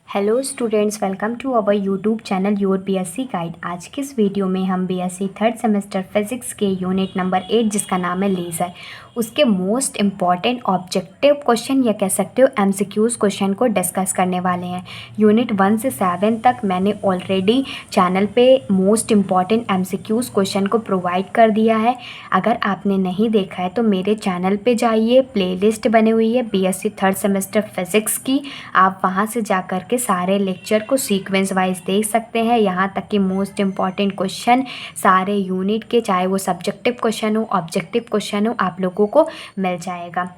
Hello students, welcome to our YouTube channel your BSc guide. आज के इस video में हम बीएससी थर्ड सेमेस्टर फिजिक्स के यूनिट नंबर 8 जिसका नाम है लेज़र, उसके मोस्ट इम्पॉर्टेंट ऑब्जेक्टिव क्वेश्चन या कह सकते हो एमसीक्यूज़ क्वेश्चन को डिस्कस करने वाले हैं। यूनिट 1 से 7 तक मैंने ऑलरेडी चैनल पे मोस्ट इम्पॉर्टेंट एमसीक्यूज़ क्वेश्चन को प्रोवाइड कर दिया है। अगर आपने नहीं देखा है तो मेरे चैनल पे जाइए, प्लेलिस्ट बनी हुई है बीएससी थर्ड सेमेस्टर फिजिक्स की, आप वहाँ से जा कर के सारे लेक्चर को सीक्वेंस वाइज देख सकते हैं। यहाँ तक कि मोस्ट इम्पॉर्टेंट क्वेश्चन सारे यूनिट के, चाहे वो सब्जेक्टिव क्वेश्चन हो ऑब्जेक्टिव क्वेश्चन हो, आप लोगों को मिल जाएगा।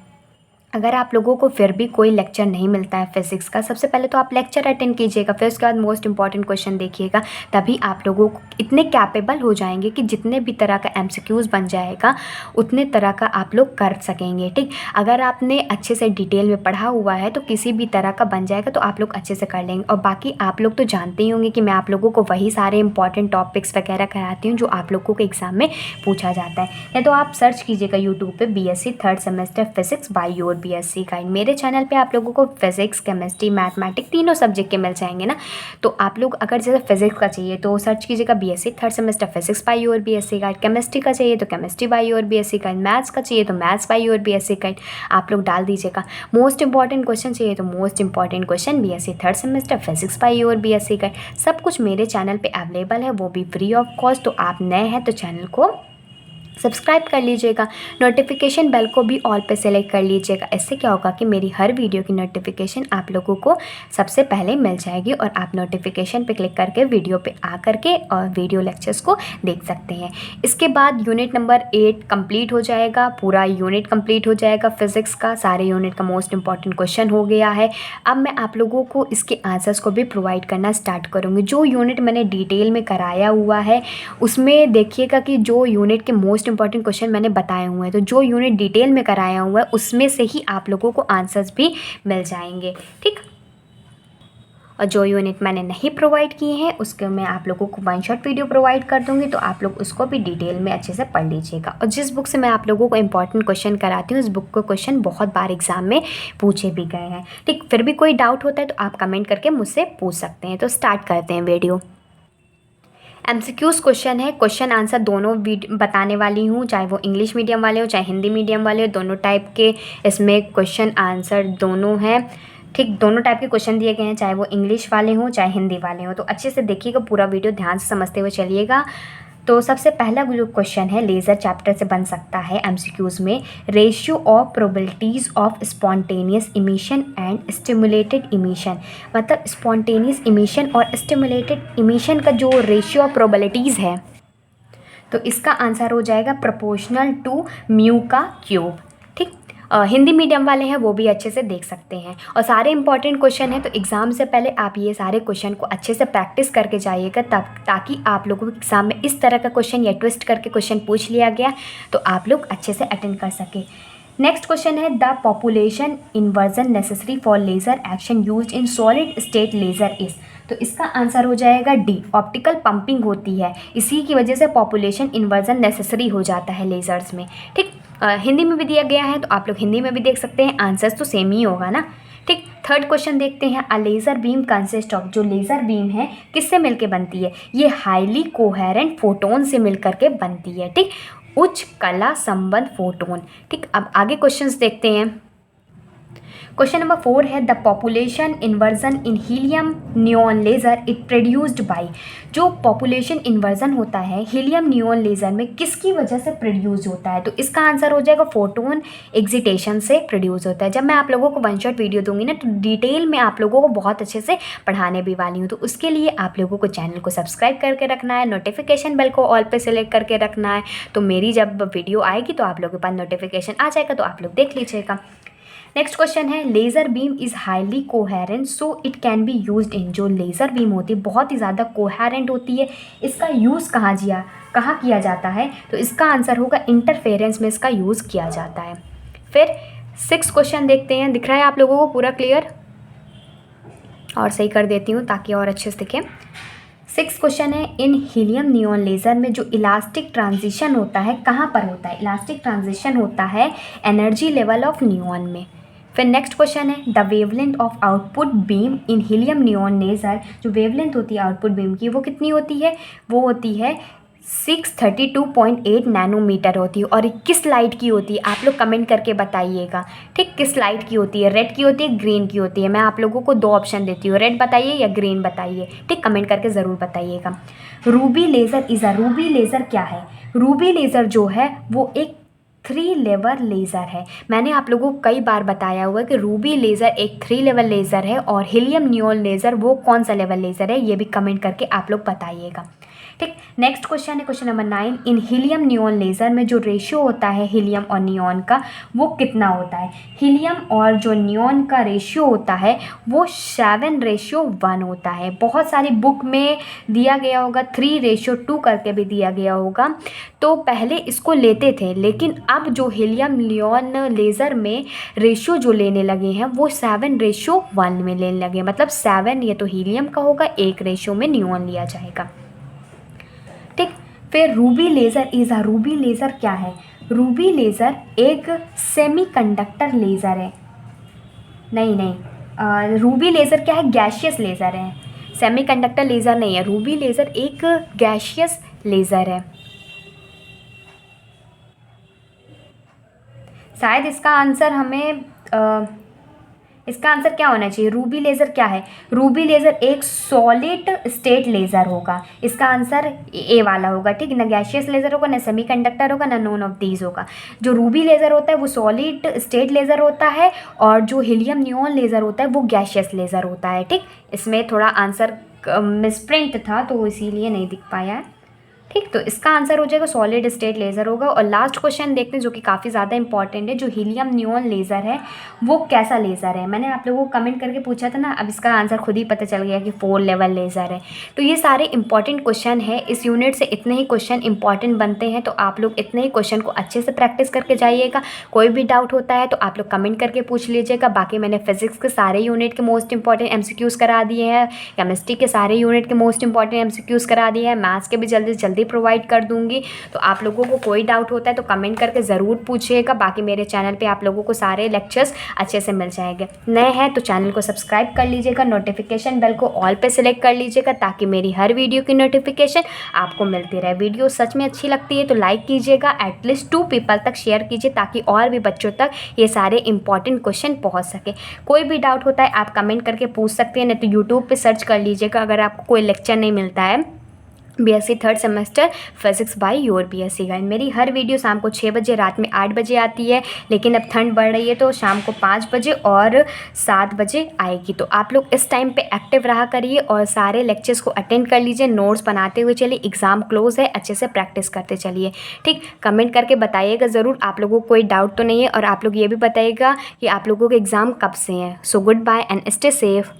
अगर आप लोगों को फिर भी कोई लेक्चर नहीं मिलता है फिज़िक्स का, सबसे पहले तो आप लेक्चर अटेंड कीजिएगा, फिर उसके बाद मोस्ट इंपॉर्टेंट क्वेश्चन देखिएगा। तभी आप लोगों को इतने कैपेबल हो जाएंगे कि जितने भी तरह का एमसीक्यूज़ बन जाएगा उतने तरह का आप लोग कर सकेंगे। ठीक, अगर आपने अच्छे से डिटेल में पढ़ा हुआ है तो किसी भी तरह का बन जाएगा तो आप लोग अच्छे से कर लेंगे। और बाकी आप लोग तो जानते ही होंगे कि मैं आप लोगों को वही सारे इंपॉर्टेंट टॉपिक्स वगैरह कराती हूँ जो आप लोगों को एग्ज़ाम में पूछा जाता है। या तो आप सर्च कीजिएगा यूट्यूब पे BSc third semester physics by your BSc guide. मेरे चैनल पे आप लोगों को फिजिक्स, केमिस्ट्री, मैथमेटिक्स तीनों सब्जेक्ट के मिल जाएंगे ना। तो आप लोग अगर जैसे फिजिक्स का चाहिए तो सर्च कीजिएगा BSc third semester physics by your BSc guide. Chemistry का चाहिए तो chemistry by your BSc guide. Maths का चाहिए तो maths by your BSc guide, आप लोग डाल दीजिएगा। मोस्ट इंपॉर्टेंट क्वेश्चन चाहिए तो most important question BSc third semester physics by your BSc guide. सब कुछ मेरे चैनल पे अवेलेबल है, वो भी फ्री ऑफ कॉस्ट। तो आप नए हैं तो चैनल को सब्सक्राइब कर लीजिएगा, नोटिफिकेशन बेल को भी ऑल पे सेलेक्ट कर लीजिएगा। इससे क्या होगा कि मेरी हर वीडियो की नोटिफिकेशन आप लोगों को सबसे पहले मिल जाएगी और आप नोटिफिकेशन पे क्लिक करके वीडियो पे आ करके और वीडियो लेक्चर्स को देख सकते हैं। इसके बाद यूनिट नंबर 8 कंप्लीट हो जाएगा, पूरा यूनिट कंप्लीट हो जाएगा फिज़िक्स का। सारे यूनिट का मोस्ट इंपॉर्टेंट क्वेश्चन हो गया है। अब मैं आप लोगों को इसके आंसर्स को भी प्रोवाइड करना स्टार्ट करूँगी। जो यूनिट मैंने डिटेल में कराया हुआ है उसमें देखिएगा कि जो यूनिट के मोस्ट इंपॉर्टेंट क्वेश्चन मैंने बताए हुए हैं, तो जो यूनिट डिटेल में कराया हुआ है उसमें से ही आप लोगों को आंसर्स भी मिल जाएंगे। ठीक, और जो यूनिट मैंने नहीं प्रोवाइड किए हैं उसके मैं आप लोगों को वन शॉट वीडियो प्रोवाइड कर दूंगी, तो आप लोग उसको भी डिटेल में अच्छे से पढ़ लीजिएगा। और जिस बुक से मैं आप लोगों को इंपॉर्टेंट क्वेश्चन कराती हूँ उस बुक को क्वेश्चन बहुत बार एग्जाम में पूछे भी गए हैं। ठीक, फिर भी कोई डाउट होता है तो आप कमेंट करके मुझसे पूछ सकते हैं। तो स्टार्ट करते हैं वीडियो। एमसीक्यूज़ क्वेश्चन है, क्वेश्चन आंसर दोनों बताने वाली हूँ, चाहे वो इंग्लिश मीडियम वाले हो चाहे हिंदी मीडियम वाले हो, दोनों टाइप के इसमें क्वेश्चन आंसर दोनों हैं। ठीक, दोनों टाइप के क्वेश्चन दिए गए हैं, चाहे वो इंग्लिश वाले हों चाहे हिंदी वाले हों। तो अच्छे से देखिएगा, पूरा वीडियो ध्यान से समझते हुए चलिएगा। तो सबसे पहला जो क्वेश्चन है लेज़र चैप्टर से बन सकता है एमसीक्यूज़ में, ratio of probabilities of spontaneous emission and stimulated emission. मतलब स्पॉन्टेनियस इमिशन और स्टिमुलेटेड इमिशन का जो रेशियो ऑफ प्रोबेबिलिटीज़ है तो इसका आंसर हो जाएगा प्रोपोर्शनल टू म्यू का क्यूब। ठीक, हिंदी मीडियम वाले हैं वो भी अच्छे से देख सकते हैं। और सारे इंपॉर्टेंट क्वेश्चन हैं तो एग्ज़ाम से पहले आप ये सारे क्वेश्चन को अच्छे से प्रैक्टिस करके जाइएगा, तब ताकि आप लोगों को एग्ज़ाम में इस तरह का क्वेश्चन या ट्विस्ट करके क्वेश्चन पूछ लिया गया तो आप लोग अच्छे से अटेंड कर सके। नेक्स्ट क्वेश्चन है the population inversion necessary for laser action used in solid state laser is. तो इसका आंसर हो जाएगा डी, ऑप्टिकल पंपिंग होती है, इसी की वजह से पॉपुलेशन इन्वर्जन नेसेसरी हो जाता है लेज़र्स में। ठीक, हिंदी में भी दिया गया है तो आप लोग हिंदी में भी देख सकते हैं, आंसर्स तो सेम ही होगा ना। ठीक, थर्ड क्वेश्चन देखते हैं। अ लेज़र बीम कंसिस्ट ऑफ, जो लेज़र बीम है किससे मिलके बनती है, ये हाईली कोहेरेंट फोटोन से मिलकर के बनती है। ठीक, उच्च कला संबंध फोटोन। ठीक, अब आगे क्वेश्चंस देखते हैं। क्वेश्चन नंबर 4 है the population inversion in helium neon laser it produced by. जो पॉपुलेशन इन्वर्जन होता है हीलियम नियॉन लेज़र में किसकी वजह से प्रोड्यूस होता है, तो इसका आंसर हो जाएगा फोटोन एक्सिटेशन से प्रोड्यूस होता है। जब मैं आप लोगों को वन शॉट वीडियो दूंगी ना तो डिटेल में आप लोगों को बहुत अच्छे से पढ़ाने भी वाली हूँ, तो उसके लिए आप लोगों को चैनल को सब्सक्राइब करके रखना है, नोटिफिकेशन बेल को ऑल पे सेलेक्ट करके रखना है, तो मेरी जब वीडियो आएगी तो आप लोगों के पास नोटिफिकेशन आ जाएगा तो आप लोग देख लीजिएगा। नेक्स्ट क्वेश्चन है laser beam is highly coherent so it can be used in. जो लेज़र बीम होती है बहुत ही ज़्यादा कोहेरेंट होती है, इसका यूज़ कहाँ किया जाता है, तो इसका आंसर होगा इंटरफेरेंस में इसका यूज़ किया जाता है। फिर 6 क्वेश्चन देखते हैं, दिख रहा है आप लोगों को पूरा क्लियर, और सही कर देती हूँ ताकि और अच्छे से दिखे। 6 क्वेश्चन है इन हीलियम नियॉन लेज़र में जो इलास्टिक ट्रांजिशन होता है कहाँ पर होता है, इलास्टिक ट्रांजिशन होता है एनर्जी लेवल ऑफ नियॉन में। फिर नेक्स्ट क्वेश्चन है the wavelength of output beam in helium neon laser, जो वेवलेंथ होती है आउटपुट बीम की वो कितनी होती है, वो होती है 632.8 नैनोमीटर होती है। और किस लाइट की होती है आप लोग कमेंट करके बताइएगा, ठीक, किस लाइट की होती है, रेड की होती है, ग्रीन की होती है। मैं आप लोगों को 2 ऑप्शन देती हूँ, रेड बताइए या ग्रीन बताइए, ठीक, कमेंट करके ज़रूर बताइएगा। रूबी लेज़र रूबी लेज़र क्या है, रूबी लेज़र जो है वो एक 3 लेवल लेज़र है। मैंने आप लोगों को कई बार बताया हुआ कि रूबी लेज़र एक 3 लेवल लेज़र है और हीलियम नियॉन लेज़र वो कौन सा लेवल लेज़र है, ये भी कमेंट करके आप लोग बताइएगा, ठीक। नेक्स्ट क्वेश्चन है क्वेश्चन नंबर 9, इन हीलियम नियॉन लेज़र में जो रेशियो होता है हीलियम और नियॉन का वो कितना होता है। हीलियम और जो नियॉन का रेशियो होता है वो 7:1 होता है। बहुत सारी बुक में दिया गया होगा 3:2 करके भी दिया गया होगा, तो पहले इसको लेते थे, लेकिन अब जो हीलियम नियॉन लेज़र में रेशियो जो लेने लगे हैं वो 7:1 में लेने लगे, मतलब 7 ये तो हीलियम का होगा, 1 रेशियो में नियॉन लिया जाएगा, ठीक। फिर रूबी लेज़र क्या है, रूबी लेज़र एक सेमीकंडक्टर लेज़र है, नहीं रूबी लेज़र क्या है, गैशियस लेज़र है, सेमीकंडक्टर लेज़र नहीं है, रूबी लेज़र एक गैशियस लेज़र है। शायद इसका आंसर क्या होना चाहिए, रूबी लेज़र क्या है, रूबी लेज़र एक सॉलिड स्टेट लेज़र होगा, इसका आंसर ए वाला होगा, ठीक, ना गैशियस लेज़र होगा, ना सेमीकंडक्टर होगा, ना नोन ऑफ दीज होगा। जो रूबी लेज़र होता है वो सॉलिड स्टेट लेज़र होता है और जो हीलियम नियॉन लेज़र होता है वो गैशियस लेज़र होता है, ठीक। इसमें थोड़ा आंसर मिसप्रिंट था तो इसीलिए नहीं दिख पाया है, ठीक। तो इसका आंसर हो जाएगा सॉलिड स्टेट लेज़र होगा। और लास्ट क्वेश्चन देखते हैं जो कि काफ़ी ज़्यादा इंपॉर्टेंट है, जो हीलियम नियॉन लेज़र है वो कैसा लेज़र है। मैंने आप लोगों को कमेंट करके पूछा था ना, अब इसका आंसर खुद ही पता चल गया कि 4 लेवल लेज़र है। तो ये सारे इंपॉर्टेंट क्वेश्चन है, इस यूनिट से इतने ही क्वेश्चन इंपॉर्टेंट बनते हैं, तो आप लोग इतने ही क्वेश्चन को अच्छे से प्रैक्टिस करके जाइएगा। कोई भी डाउट होता है तो आप लोग कमेंट करके पूछ लीजिएगा। बाकी मैंने फिजिक्स के सारे यूनिट के मोस्ट इंपॉर्टेंट MCQs करा दिए हैं, केमिस्ट्री के सारे यूनिट के मोस्ट इंपॉर्टेंट MCQs करा दिए हैं, मैथ्स के भी जल्दी से जल्दी प्रोवाइड कर दूंगी। तो आप लोगों को कोई डाउट होता है तो कमेंट करके ज़रूर पूछिएगा। बाकी मेरे चैनल पे आप लोगों को सारे लेक्चर्स अच्छे से मिल जाएंगे। नए हैं तो चैनल को सब्सक्राइब कर लीजिएगा, नोटिफिकेशन बेल को ऑल पे सिलेक्ट कर लीजिएगा ताकि मेरी हर वीडियो की नोटिफिकेशन आपको मिलती रहे। वीडियो सच में अच्छी लगती है तो लाइक कीजिएगा, एटलीस्ट 2 पीपल तक शेयर कीजिए ताकि और भी बच्चों तक ये सारे इंपॉर्टेंट क्वेश्चन पहुँच सके। कोई भी डाउट होता है आप कमेंट करके पूछ सकते हैं, नहीं तो यूट्यूब पर सर्च कर लीजिएगा अगर आपको कोई लेक्चर नहीं मिलता है, BSc 3rd semester physics by your BSc guide. मेरी हर वीडियो शाम को 6 बजे, रात में 8 बजे आती है, लेकिन अब ठंड बढ़ रही है तो शाम को 5 बजे और 7 बजे आएगी। तो आप लोग इस टाइम पे एक्टिव रहा करिए और सारे लेक्चर्स को अटेंड कर लीजिए, नोट्स बनाते हुए चलिए, एग्ज़ाम क्लोज है, अच्छे से प्रैक्टिस करते चलिए, ठीक। कमेंट करके बताइएगा ज़रूर आप लोगों को कोई डाउट तो नहीं है, और आप लोग ये भी बताइएगा कि आप लोगों के एग्ज़ाम कब से हैं। So good bye and stay safe.